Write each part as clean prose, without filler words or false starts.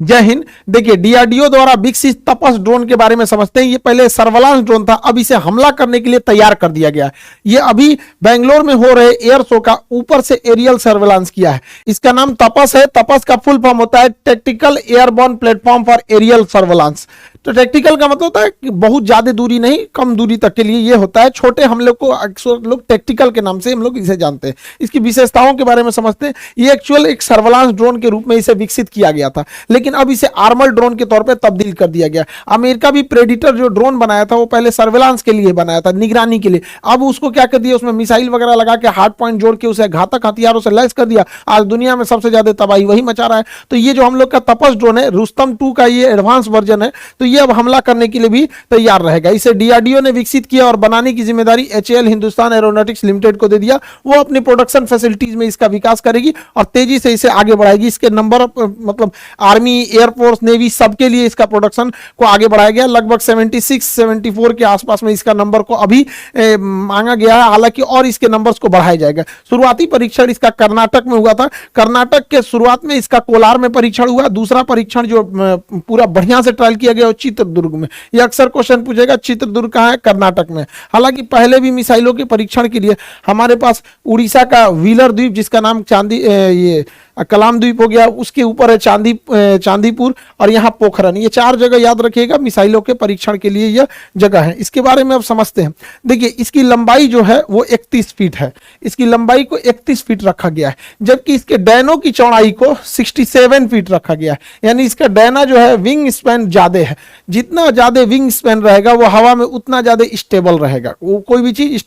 जय हिंद। देखिए, डीआरडीओ द्वारा विकसित तपस ड्रोन के बारे में समझते हैं। ये पहले सर्वेलांस ड्रोन था, अब इसे हमला करने के लिए तैयार कर दिया गया है। ये अभी बेंगलोर में हो रहे एयर शो का ऊपर से एरियल सर्वेलांस किया है। इसका नाम तपस है। तपस का फुल फॉर्म होता है tactical airborne platform for aerial surveillance. तो टैक्टिकल का मतलब होता है कि बहुत ज्यादा दूरी नहीं, कम दूरी तक के लिए ये होता है। छोटे हमले को अक्सर लोग टैक्टिकल के नाम से हम लोग इसे जानते हैं। इसकी विशेषताओं के बारे में समझते हैं। ये एक्चुअल एक सर्वेलांस ड्रोन के रूप में इसे विकसित किया गया था, लेकिन अब इसे आर्मर ड्रोन के तौर पे तब्दील कर दिया गया। अमेरिका भी प्रेडिटर जो ड्रोन बनाया था वो पहले सर्वेलांस के लिए बनाया था, निगरानी के लिए। अब उसको क्या कर दिया, उसमें मिसाइल वगैरह लगा के हार्ड पॉइंट जोड़ के उसे घातक हथियारों से लैस कर दिया। आज दुनिया में सबसे ज्यादा तबाही वही मचा रहा है। तो ये जो हम लोग का तपस ड्रोन है, रुस्तम 2 का ये एडवांस वर्जन है, तो ये अब हमला करने के लिए भी तैयार रहेगा। इसे डीआरडीओ ने विकसित किया और बनाने की जिम्मेदारी एचएएल हिंदुस्तान एरोनॉटिक्स लिमिटेड को दे दिया। वो अपनी प्रोडक्शन फैसिलिटीज में इसका विकास करेगी और तेजी से इसे आगे बढ़ाएगी। इसके नंबर मतलब आर्मी, एयरफोर्स, नेवी सबके लिए इसका प्रोडक्शन को आगे बढ़ाया गया। लगभग 76-74 के आसपास में इसका नंबर को अभी मांगा गया है, हालांकि और इसके नंबर्स को बढ़ाया जाएगा। शुरुआती परीक्षण इसका कर्नाटक में हुआ था। कर्नाटक के शुरुआत में इसका कोलार में परीक्षण हुआ। दूसरा परीक्षण जो पूरा बढ़िया से ट्रायल किया गया वो चित्रदुर्ग में। ये अक्सर क्वेश्चन पूछेगा, चित्रदुर्ग कहाँ है? कर्नाटक में। हालांकि पहले भी मिसाइलों के परीक्षण के लिए हमारे पास उड़ीसा का व्हीलर द्वीप, जिसका नाम ये कलाम द्वीप हो गया, उसके ऊपर है चांदीपुर और यहाँ पोखरन। ये 4 जगह याद रखिएगा, मिसाइलों के परीक्षण के लिए यह जगह है। इसके बारे में अब समझते हैं। देखिए, इसकी लंबाई जो है वो 31 फीट है। इसकी लंबाई को 31 फीट रखा गया है, जबकि इसके डैनों की चौड़ाई को 67 फीट रखा गया है। यानी इसका डैना जो है विंग स्पैन ज्यादा है। जितना ज्यादा विंग स्पैन रहेगा वो हवा में उतना ज्यादा स्टेबल रहेगा। वो कोई भी चीज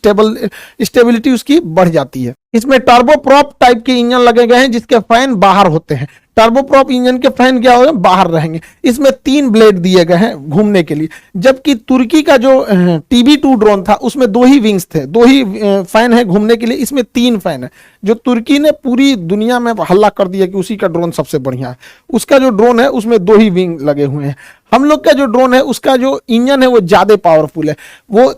स्टेबिलिटी उसकी बढ़ जाती है। इसमें टर्बोप्रॉप टाइप के इंजन लगे गए हैं, जिसके फैन बाहर होते हैं। टर्बोप्रॉप इंजन के फैन क्या होंगे? बाहर रहेंगे। इसमें 3 ब्लेड दिए गए हैं घूमने के लिए, जबकि तुर्की का जो TB2 ड्रोन था उसमें 2 ही विंग्स थे, 2 ही फैन है घूमने के लिए। इसमें 3 फैन है। जो तुर्की ने पूरी दुनिया में हल्ला कर दिया कि उसी का ड्रोन सबसे बढ़िया है। उसका जो ड्रोन है उसमें 2 ही विंग लगे हुए हैं। हम लोग का जो ड्रोन है उसका जो इंजन है वो ज्यादा पावरफुल है। वो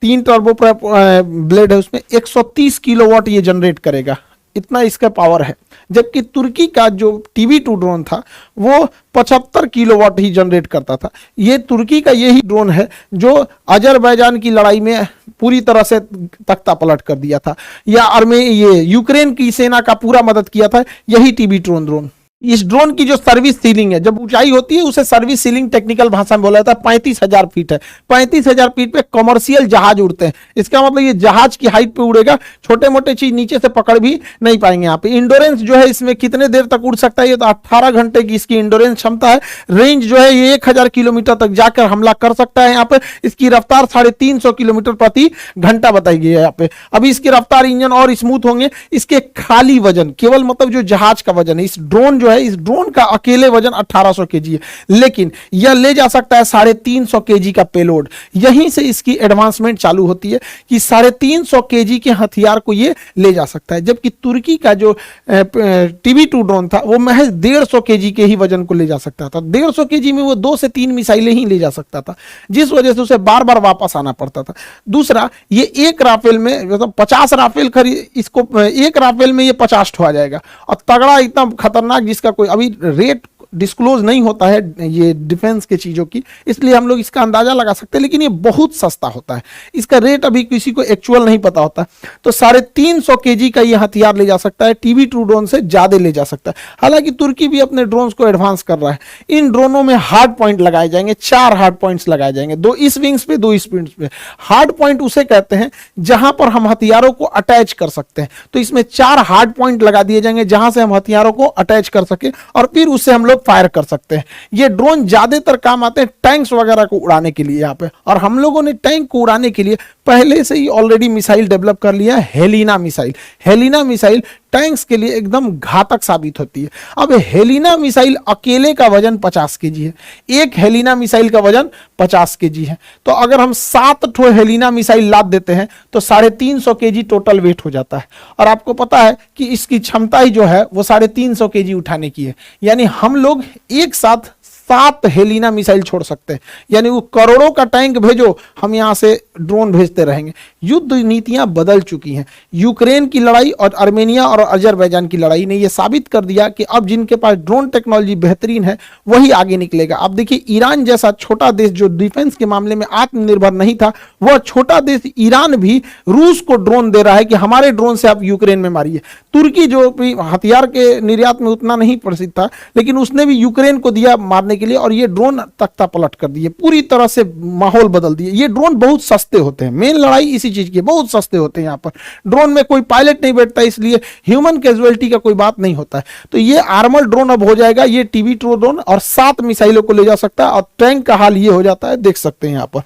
3 टर्बोप्रॉप ब्लेड है, उसमें 130 किलोवाट ये जनरेट करेगा, इतना इसका पावर है। जबकि तुर्की का जो TB2 ड्रोन था वो 75 किलोवाट ही जनरेट करता था। ये तुर्की का यही ड्रोन है जो अजरबैजान की लड़ाई में पूरी तरह से तख्ता पलट कर दिया था, या ये यूक्रेन की सेना का पूरा मदद किया था, यही TB2 ड्रोन। इस ड्रोन की जो सर्विस सीलिंग है, जब ऊंचाई होती है उसे सर्विस सीलिंग टेक्निकल भाषा में बोला जाता है, 35,000 फीट है। 35,000 फीट पे कमर्शियल जहाज उड़ते हैं। इसका मतलब ये जहाज की हाइट पे उड़ेगा, छोटे मोटे चीज नीचे से पकड़ भी नहीं पाएंगे। यहाँ पे इंडोरेंस जो है इसमें कितने देर तक उड़ सकता है, ये तो 18 घंटे की इसकी इंडोरेंस क्षमता है। रेंज जो है ये 1000 किलोमीटर तक जाकर हमला कर सकता है। यहाँ पे इसकी रफ्तार 350 किलोमीटर प्रति घंटा बताई गई है यहाँ पे। अभी इसकी रफ्तार, इंजन और स्मूथ होंगे। इसके खाली वजन, केवल मतलब जो जहाज का वजन है, इस ड्रोन जो है, इस ड्रोन का अकेले वजन 1800 केजी है, लेकिन यह ले जा सकता है 350 केजी का पेलोड। यहीं से इसकी एडवांसमेंट चालू होती है कि 350 केजी के हथियार को यह ले जा सकता है। जबकि तुर्की का जो TB2 ड्रोन था वो महज 150 केजी के ही वजन को ले जा सकता था। 150 केजी में वो 2 से 3 मिसाइलें ही ले जा सकता था, जिस वजह से उसे बार बार वापस आना पड़ता था। दूसरा, ये एक राफेल में मतलब 50 राफेल खरीद, इसको एक राफेल में ये 50 ठो आ जाएगा। और तगड़ा, इतना खतरनाक, जिसका कोई अभी रेट डिस्क्लोज नहीं होता है ये डिफेंस के चीजों की, इसलिए हम लोग इसका अंदाजा लगा सकते हैं, लेकिन ये बहुत सस्ता होता है। इसका रेट अभी किसी को एक्चुअल नहीं पता होता। तो 350 केजी का ये हथियार ले जा सकता है, TB2 ड्रोन से ज्यादा ले जा सकता है। हालांकि तुर्की भी अपने ड्रोन्स को एडवांस कर रहा है। इन ड्रोनों में हार्ड पॉइंट लगाए जाएंगे, 4 हार्ड पॉइंट्स लगाए जाएंगे, 2 इस विंग्स पे, 2 इस विंग्स पे। हार्ड पॉइंट उसे कहते हैं जहां पर हम हथियारों को अटैच कर सकते हैं। तो इसमें 4 हार्ड पॉइंट लगा दिए जाएंगे जहां से हम हथियारों को अटैच कर सके और फिर उससे हम लोग फायर कर सकते हैं। ये ड्रोन ज्यादातर काम आते हैं टैंक्स वगैरह को उड़ाने के लिए यहाँ पे। और हम लोगों ने टैंक को उड़ाने के लिए पहले से ही ऑलरेडी मिसाइल डेवलप कर लिया है, Helina missile. Helina missile tanks के लिए एकदम घातक साबित होती है। अब हेलिना मिसाइल अकेले का वजन 50 केजी है। एक हेलिना मिसाइल का वजन 50 केजी है। तो अगर हम 7 ठो हेलिना मिसाइल लाद देते हैं तो 350 केजी टोटल वेट हो जाता है। और आपको पता है कि इसकी क्षमता ही जो है वो 350 केजी उठाने की है। यानी हम लोग एक साथ 7 हेलिना मिसाइल छोड़ सकते हैं, यानी वो करोड़ों का टैंक भेजो, हम यहां से ड्रोन भेजते रहेंगे। युद्ध नीतियां बदल चुकी हैं। यूक्रेन की लड़ाई और आर्मेनिया और अजरबैजान की लड़ाई ने यह साबित कर दिया कि अब जिनके पास ड्रोन टेक्नोलॉजी बेहतरीन है वही आगे निकलेगा। अब देखिए, ईरान जैसा छोटा देश जो डिफेंस के मामले में आत्मनिर्भर नहीं था, वह छोटा देश ईरान भी रूस को ड्रोन दे रहा है कि हमारे ड्रोन से आप यूक्रेन में मारिए। तुर्की जो भी हथियार के निर्यात में उतना नहीं प्रसिद्ध था, लेकिन उसने भी यूक्रेन को दिया मारने के लिए, और ये ड्रोन तख्ता पलट कर दिए, पूरी तरह से माहौल बदल दिए। ये ड्रोन बहुत सस्ते होते हैं, मेन लड़ाई इसी चीज की, बहुत सस्ते होते हैं। यहाँ पर ड्रोन में कोई पायलट नहीं बैठता, इसलिए ह्यूमन कैजुअलिटी का कोई बात नहीं होता है। तो ये आर्मर ड्रोन अब हो जाएगा, ये TB2 ड्रोन, और 7 मिसाइलों को ले जा सकता है। और टैंक का हाल ये हो जाता है, देख सकते हैं यहाँ पर।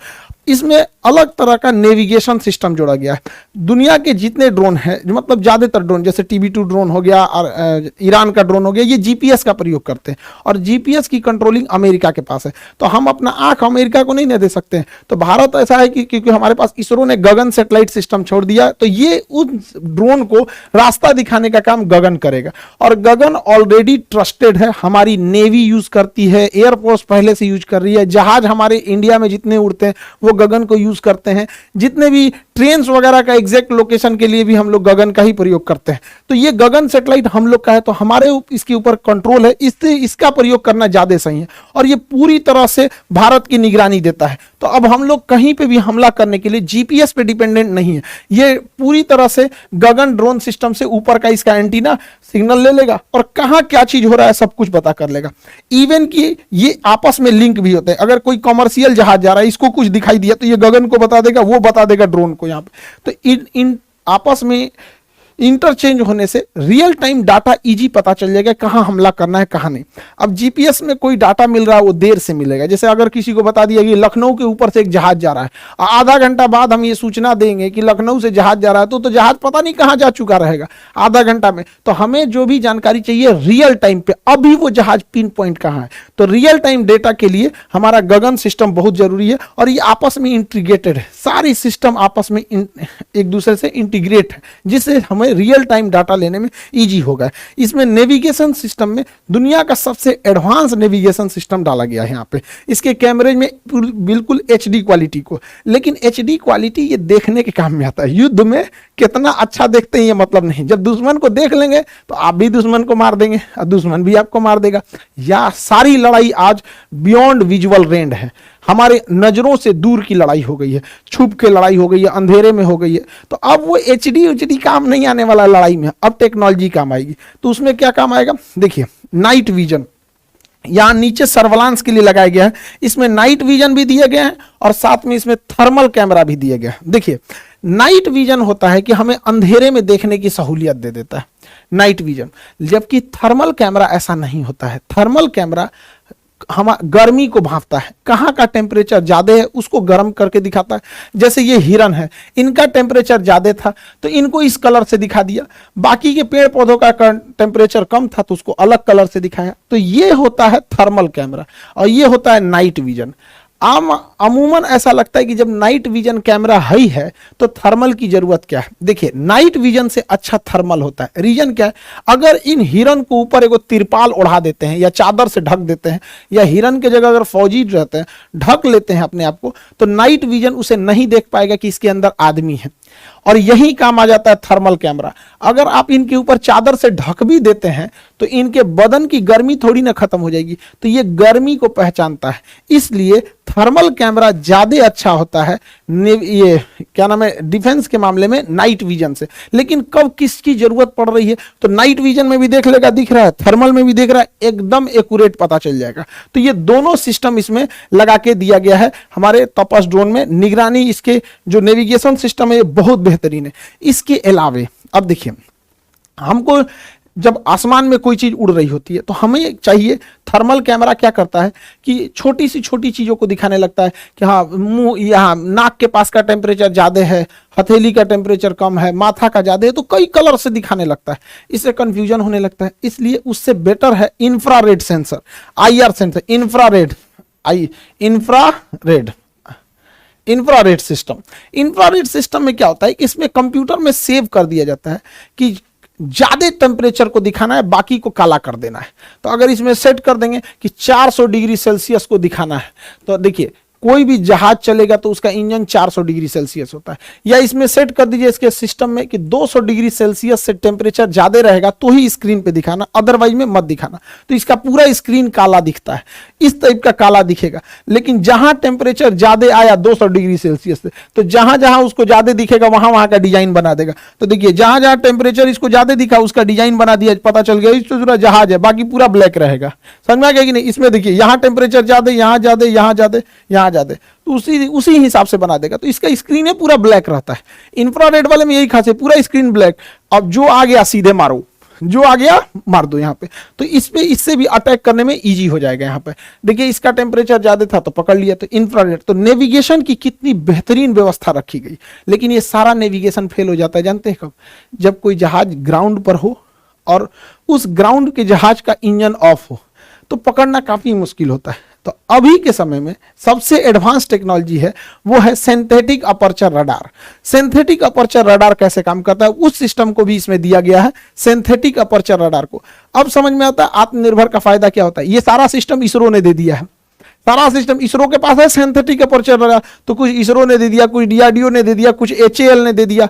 इसमें अलग तरह का नेविगेशन सिस्टम जोड़ा गया है। दुनिया के जितने ड्रोन हैं, मतलब ज्यादातर ड्रोन, जैसे TB2 ड्रोन हो गया और ईरान का ड्रोन हो गया, ये GPS का प्रयोग करते हैं, और GPS की कंट्रोलिंग अमेरिका के पास है। तो हम अपना आंख अमेरिका को नहीं न दे सकते हैं। तो भारत ऐसा है कि क्योंकि हमारे पास इसरो ने गगन सैटेलाइट सिस्टम छोड़ दिया, तो ये उस ड्रोन को रास्ता दिखाने का काम गगन करेगा। और गगन ऑलरेडी ट्रस्टेड है, हमारी नेवी यूज करती है, एयरफोर्स पहले से यूज कर रही है, जहाज हमारे इंडिया में जितने उड़ते हैं वो गगन को यूज करते हैं, जितने भी ट्रेन वगैरह का एग्जैक्ट लोकेशन के लिए भी हम लोग गगन का ही प्रयोग करते हैं। तो ये गगन सैटेलाइट हम लोग का है, तो हमारे इसके ऊपर कंट्रोल है, इससे इसका प्रयोग करना ज्यादा सही है। और ये पूरी तरह से भारत की निगरानी देता है। तो अब हम लोग कहीं पे भी हमला करने के लिए GPS पे डिपेंडेंट नहीं है, ये पूरी तरह से गगन ड्रोन सिस्टम से ऊपर का इसका एंटीना सिग्नल ले लेगा और कहां क्या चीज हो रहा है सब कुछ पता कर लेगा। इवन कि ये आपस में लिंक भी होते हैं। अगर कोई कमर्शियल जहाज जा रहा है, इसको कुछ दिखाई दिया तो ये गगन को बता देगा, वो बता देगा ड्रोन को यहाँ पे। तो इन आपस में इंटरचेंज होने से रियल टाइम डाटा इजी पता चल जाएगा कहां हमला करना है कहां नहीं। अब GPS में कोई डाटा मिल रहा है वो देर से मिलेगा। जैसे अगर किसी को बता दिया कि लखनऊ के ऊपर से एक जहाज जा रहा है, आधा घंटा बाद हम ये सूचना देंगे कि लखनऊ से जहाज जा रहा है, तो जहाज पता नहीं कहां जा चुका रहेगा आधा घंटा में। तो हमें जो भी जानकारी चाहिए रियल टाइम पे, अभी वो जहाज पिन पॉइंट कहां है। तो रियल टाइम डेटा के लिए हमारा गगन सिस्टम बहुत जरूरी है, और ये आपस में इंटीग्रेटेड है, सारी सिस्टम आपस में एक दूसरे से इंटीग्रेट है, जिससे हमें रियल टाइम डाटा लेने में इजी होगा। इसमें नेविगेशन सिस्टम में दुनिया का सबसे एडवांस नेविगेशन सिस्टम डाला गया है यहाँ पे। इसके कैमरे में बिल्कुल HD क्वालिटी को, लेकिन HD क्वालिटी ये देखने के काम में आता है। युद्ध में कितना अच्छा देखते हैं ये मतलब नहीं। जब दुश्मन को देख लेंगे तो आप भी दुश्मन को मार देंगे और दुश्मन भी आपको मार देगा। या सारी लड़ाई आज बियॉन्ड विजुअल रेंज है, हमारे नजरों से दूर की लड़ाई हो गई है, छुप के लड़ाई हो गई है, अंधेरे में हो गई है। तो अब वो HD काम नहीं आने वाला लड़ाई में, अब टेक्नोलॉजी काम आएगी। तो उसमें क्या काम आएगा, देखिए नाइट विजन यहां नीचे सर्वेलांस के लिए लगाया गया है। इसमें नाइट विजन भी दिया गया है और साथ में इसमें थर्मल कैमरा भी दिया गया है। देखिए नाइट विजन होता है कि हमें अंधेरे में देखने की सहूलियत दे देता है नाइट विजन, जबकि थर्मल कैमरा ऐसा नहीं होता है। थर्मल कैमरा हम गर्मी को भांपता है, कहाँ का टेम्परेचर ज्यादा है उसको गर्म करके दिखाता है। जैसे ये हिरन है, इनका टेम्परेचर ज्यादा था तो इनको इस कलर से दिखा दिया, बाकी के पेड़ पौधों का टेम्परेचर कम था तो उसको अलग कलर से दिखाया। तो ये होता है थर्मल कैमरा और ये होता है नाइट विजन। अमूमन ऐसा लगता है कि जब नाइट विजन कैमरा ही है तो थर्मल की जरूरत क्या है। देखिए नाइट विजन से अच्छा थर्मल होता है। रीजन क्या है, अगर इन हिरन को ऊपर एगो तिरपाल ओढ़ा देते हैं या चादर से ढक देते हैं, या हिरन के जगह अगर फौजी रहते हैं ढक लेते हैं अपने आप को, तो नाइट विजन उसे नहीं देख पाएगा कि इसके अंदर आदमी है। और यही काम आ जाता है थर्मल कैमरा। अगर आप इनके ऊपर चादर से ढक भी देते हैं तो इनके बदन की गर्मी थोड़ी ना खत्म हो जाएगी, तो ये गर्मी को पहचानता है। इसलिए थर्मल कैमरा ज्यादा अच्छा होता है ये क्या नाम है डिफेंस के मामले में नाइट विजन से। लेकिन कब किसकी जरूरत पड़ रही है तो नाइट विजन में भी देख लेगा, दिख रहा है, थर्मल में भी देख रहा है, एकदम एक्यूरेट पता चल जाएगा। तो ये दोनों सिस्टम इसमें लगा के दिया गया है हमारे तपस ड्रोन में। निगरानी इसके जो नेविगेशन सिस्टम है बहुत बेहतरीन है। इसके अलावे अब देखिए, हमको जब आसमान में कोई चीज उड़ रही होती है तो हमें चाहिए, थर्मल कैमरा क्या करता है कि छोटी सी छोटी चीजों को दिखाने लगता है कि हाँ मुंह, यहाँ नाक के पास का टेम्परेचर ज्यादा है, हथेली का टेम्परेचर कम है, माथा का ज्यादा है, तो कई कलर से दिखाने लगता है। इससे कंफ्यूजन होने लगता है। इसलिए उससे बेटर है infrared sensor, IR sensor, infrared system. Infrared system में क्या होता है, इसमें कंप्यूटर में सेव कर दिया जाता है कि ज्यादा टेम्परेचर को दिखाना है, बाकी को काला कर देना है। तो अगर इसमें सेट कर देंगे कि 400 डिग्री सेल्सियस को दिखाना है, तो देखिए कोई भी जहाज चलेगा तो उसका इंजन 400 डिग्री सेल्सियस होता है। या इसमें सेट कर दीजिए इसके सिस्टम में कि 200 डिग्री सेल्सियस से टेम्परेचर ज्यादा रहेगा तो ही स्क्रीन पे दिखाना, अदरवाइज में मत दिखाना। तो इसका पूरा स्क्रीन काला दिखता है, इस टाइप का काला दिखेगा। लेकिन जहां टेम्परेचर ज्यादा आया 200 डिग्री सेल्सियस से, तो जहां जहां उसको ज्यादा दिखेगा वहां वहां का डिजाइन बना देगा। तो देखिए जहां जहां टेम्परेचर इसको ज्यादा दिखा उसका डिजाइन बना दिया, पता चल गया इस पूरा जहाज है, बाकी पूरा ब्लैक रहेगा। समझ में आ गया कि नहीं? इसमें देखिए यहाँ टेम्परेचर ज्यादा, यहाँ ज्यादा, यहाँ ज्यादा, यहाँ ज्यादा, तो उसी हिसाब से बना देगा। तो इसका स्क्रीन है पूरा ब्लैक रहता है। इंफ्रारेड वाले में यही खास है, पूरा स्क्रीन ब्लैक। अब जो आ गया सीधे मारो, जो आ गया मार दो यहाँ पे। तो इस पे इससे भी अटैक करने में इजी हो जाएगा। यहाँ पे देखिए इसका टेम्परेचर ज्यादा था तो पकड़ लिया, तो इंफ्रारेड। तो नेविगेशन की कितनी बेहतरीन व्यवस्था रखी गई। लेकिन ये सारा नेविगेशन फेल हो जाता है, जानते हैं कब? जब कोई जहाज ग्राउंड पर हो और उस ग्राउंड के जहाज का इंजन ऑफ हो, तो पकड़ना काफी मुश्किल होता है। तो अभी के समय में सबसे एडवांस टेक्नोलॉजी है वो है synthetic aperture radar. Synthetic aperture radar कैसे काम करता है उस सिस्टम को भी इसमें दिया गया है, सिंथेटिक अपर्चर रडार को। अब समझ में आता है आत्मनिर्भर का फायदा क्या होता है। ये सारा सिस्टम इसरो ने दे दिया है, सारा सिस्टम इसरो के पास है। सिंथेटिक अपर्चर रडार तो कुछ इसरो ने दे दिया, कुछ DRDO ने दे दिया, कुछ HAL ने दे दिया,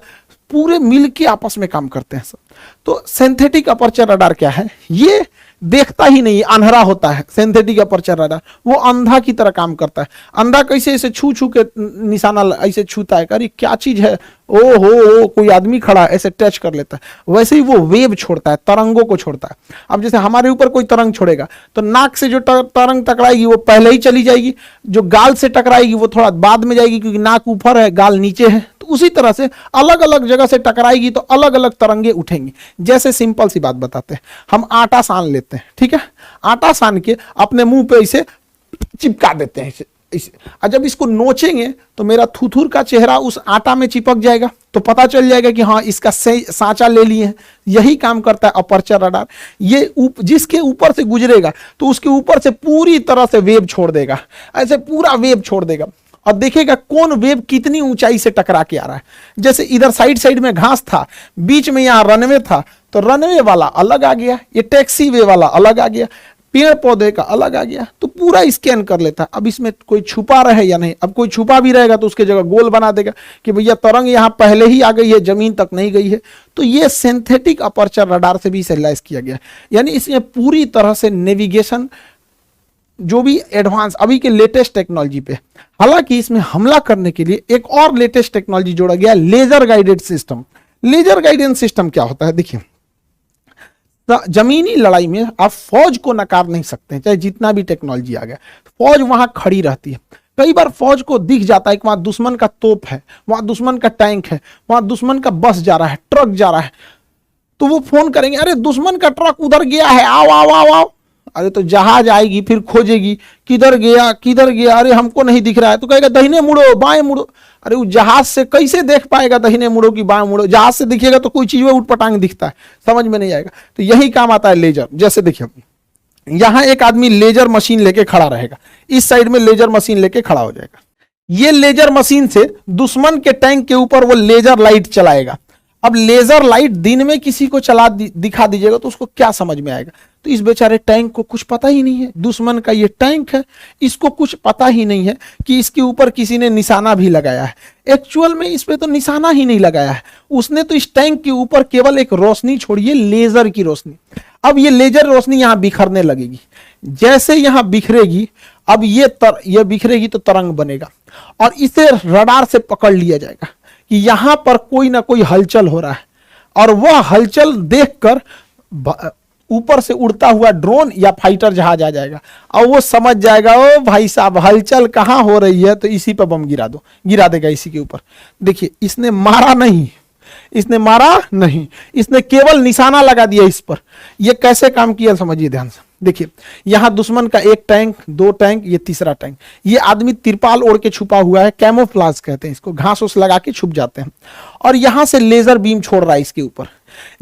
पूरे मिलके आपस में काम करते हैं सब। तो सिंथेटिक अपर्चर रडार क्या है? ये देखता ही नहीं, अंधा होता है। सिंथेटिक अपर्चर रडार वो अंधा की तरह काम करता है। अंधा कैसे ऐसे छू छू के निशाना ऐसे छूता है, अरे क्या चीज है, ओ हो कोई आदमी खड़ा है, ऐसे टच कर लेता है। वैसे ही वो वेव छोड़ता है, तरंगों को छोड़ता है। अब जैसे हमारे ऊपर कोई तरंग छोड़ेगा तो नाक से जो तरंग टकराएगी वो पहले ही चली जाएगी, जो गाल से टकराएगी वो थोड़ा बाद में जाएगी, क्योंकि नाक ऊपर है गाल नीचे है। तो उसी तरह से अलग अलग जगह से टकराएगी तो अलग अलग तरंगे उठेंगी। जैसे सिंपल सी बात बताते हैं, हम आटा सान लेते हैं, ठीक है, आटा सान के अपने मुंह पे इसे चिपका देते हैं इसे। और जब इसको नोचेंगे तो मेरा थुथुर का चेहरा उस आटा में चिपक जाएगा, तो पता चल जाएगा कि हाँ इसका सांचा ले लिए हैं। यही काम करता है अपर्चर रडार। ये जिसके ऊपर से गुजरेगा तो उसके ऊपर से पूरी तरह से वेव छोड़ देगा, ऐसे पूरा वेव छोड़ देगा और देखेगा कौन वेव कितनी ऊंचाई से टकरा के आ रहा है। जैसे इधर साइड साइड में घास था, बीच में यहाँ रनवे था, तो रनवे वाला अलग आ गया, ये टैक्सी वे वाला अलग आ गया, पेड़ पौधे का अलग आ गया, तो पूरा स्कैन कर लेता है। अब इसमें कोई छुपा रहे या नहीं, अब कोई छुपा भी रहेगा तो उसके जगह गोल बना देगा कि भैया तरंग यहाँ पहले ही आ गई है, जमीन तक नहीं गई है। तो ये सिंथेटिक अपर्चर रडार से भी रियलाइज किया गया, यानी इसमें पूरी तरह से नेविगेशन जो भी एडवांस अभी के लेटेस्ट टेक्नोलॉजी पे। हालांकि इसमें हमला करने के लिए एक और लेटेस्ट टेक्नोलॉजी जोड़ा गया, laser guided system. Laser guided system क्या होता है? देखिए जमीनी लड़ाई में आप फौज को नकार नहीं सकते, चाहे जितना भी टेक्नोलॉजी आ गया, फौज वहां खड़ी रहती है। कई बार फौज को दिख जाता है कि वहां दुश्मन का तोप है, वहां दुश्मन का टैंक है, वहां दुश्मन का बस जा रहा है, ट्रक जा रहा है, तो वो फोन करेंगे, अरे दुश्मन का ट्रक उधर गया है, आओ आओ आओ आओ। अरे तो जहाज आएगी, फिर खोजेगी किधर गया किधर गया, अरे हमको नहीं दिख रहा है, तो कहेगा दाहिने मुड़ो बाएं मुड़ो। अरे वो जहाज से कैसे देख पाएगा दाहिने मुड़ो कि बाएं मुड़ो? जहाज से दिखेगा तो कोई चीज में उठपटांग दिखता है, समझ में नहीं आएगा। तो यही काम आता है लेजर। जैसे देखिए यहां एक आदमी लेजर मशीन लेके खड़ा रहेगा, इस साइड में लेजर मशीन लेके खड़ा हो जाएगा। ये लेजर मशीन से दुश्मन के टैंक के ऊपर वो लेजर लाइट चलाएगा। अब लेजर लाइट दिन में किसी को चला दिखा दीजिएगा तो उसको क्या समझ में आएगा? तो इस बेचारे टैंक को कुछ पता ही नहीं है, दुश्मन का ये टैंक है, इसको कुछ पता ही नहीं है कि इसके ऊपर किसी ने निशाना भी लगाया है। एक्चुअल में इस पे तो निशाना ही नहीं लगाया है, उसने तो इस टैंक के ऊपर केवल एक रोशनी छोड़ी है, लेजर की रोशनी। अब ये लेजर रोशनी यहां बिखरने लगेगी, जैसे यहां बिखरेगी, अब ये बिखरेगी तो तरंग बनेगा और इसे रडार से पकड़ लिया जाएगा कि यहां पर कोई ना कोई हलचल हो रहा है, और वह हलचल देखकर ऊपर से उड़ता हुआ ड्रोन या फाइटर जहाज आ जाएगा और वो समझ जाएगा, ओ भाई साहब हलचल कहां हो रही है, तो इसी पर बम गिरा देगा इसी के ऊपर। देखिए इसने मारा नहीं, इसने केवल निशाना लगा दिया इस पर। ये कैसे काम किया समझिए ध्यान से। देखिए यहां दुश्मन का एक टैंक, दो टैंक, ये तीसरा टैंक। ये आदमी तिरपाल ओढ़ के छुपा हुआ है, कैमोफ्लाज कहते हैं इसको, घास उस लगा के छुप जाते हैं, और यहां से लेजर बीम छोड़ रहा है इसके ऊपर।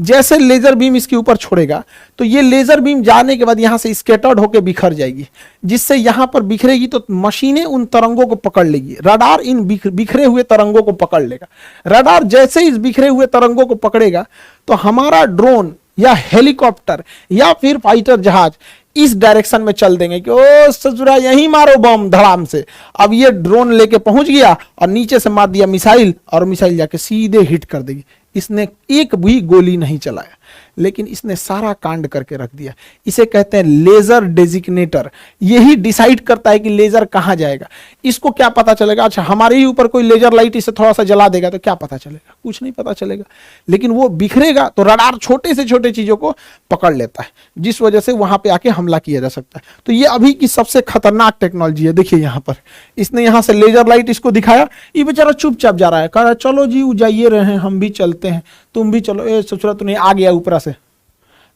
जैसे लेजर बीम इसके ऊपर छोड़ेगा तो ये लेजर बीम जाने के बाद यहां से स्कैटर्ड होकर बिखर जाएगी, जिससे यहां पर बिखरेगी तो मशीनें उन तरंगों को पकड़ लेगी। रडार इन बिखरे हुए तरंगों को पकड़ लेगा। रडार जैसे इस बिखरे हुए तरंगों को पकड़ेगा तो हमारा ड्रोन या हेलीकॉप्टर या फिर फाइटर जहाज इस डायरेक्शन में चल देंगे कि ओ ससुरा यहीं मारो बम धड़ाम से। अब ये ड्रोन लेके पहुंच गया और नीचे से मार दिया मिसाइल और मिसाइल जाके सीधे हिट कर देगी। इसने एक भी गोली नहीं चलाया, लेकिन इसने सारा कांड करके रख दिया। इसे कहते हैं लेजर डेजिग्नेटर। यही डिसाइड करता है कि लेजर कहां जाएगा। इसको क्या पता चलेगा? अच्छा, हमारे ही ऊपर कोई लेजर लाइट इसे थोड़ा सा जला देगा तो क्या पता चलेगा? कुछ नहीं पता चलेगा। लेकिन वो बिखरेगा तो रडार छोटे से छोटे चीजों को पकड़ लेता है, जिस वजह से वहां पे आके हमला किया जा सकता है। तो ये अभी की सबसे खतरनाक टेक्नोलॉजी है। देखिए यहां पर इसने यहां से लेजर लाइट इसको दिखाया, ये बेचारा चुपचाप जा रहा है, कह रहा है चलो जी जाइए रहे हैं, हम भी चलते हैं, तुम भी चलो। ए ससुरा तूने आ गया, ऊपर से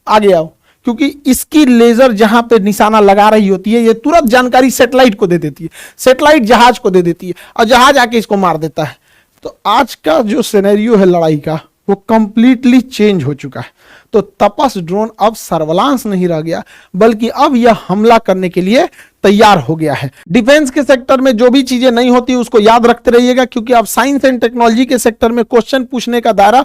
आगे आओ, क्योंकि इसकी लेजर जहां पे निशाना लगा रही होती है ये तुरंत जानकारी सैटेलाइट को दे देती है, सैटेलाइट जहाज को दे देती है और जहाज आके इसको मार देता है। तो आज का जो सिनेरियो है लड़ाई का वो कंप्लीटली चेंज हो चुका है। तो तपस ड्रोन अब सर्विलांस नहीं रह गया, बल्कि अब यह हमला करने के लिए तैयार हो गया है। डिफेंस के सेक्टर में जो भी चीजें नहीं होती उसको याद रखते रहिएगा, क्योंकि अब साइंस एंड टेक्नोलॉजी के सेक्टर में क्वेश्चन पूछने का दायरा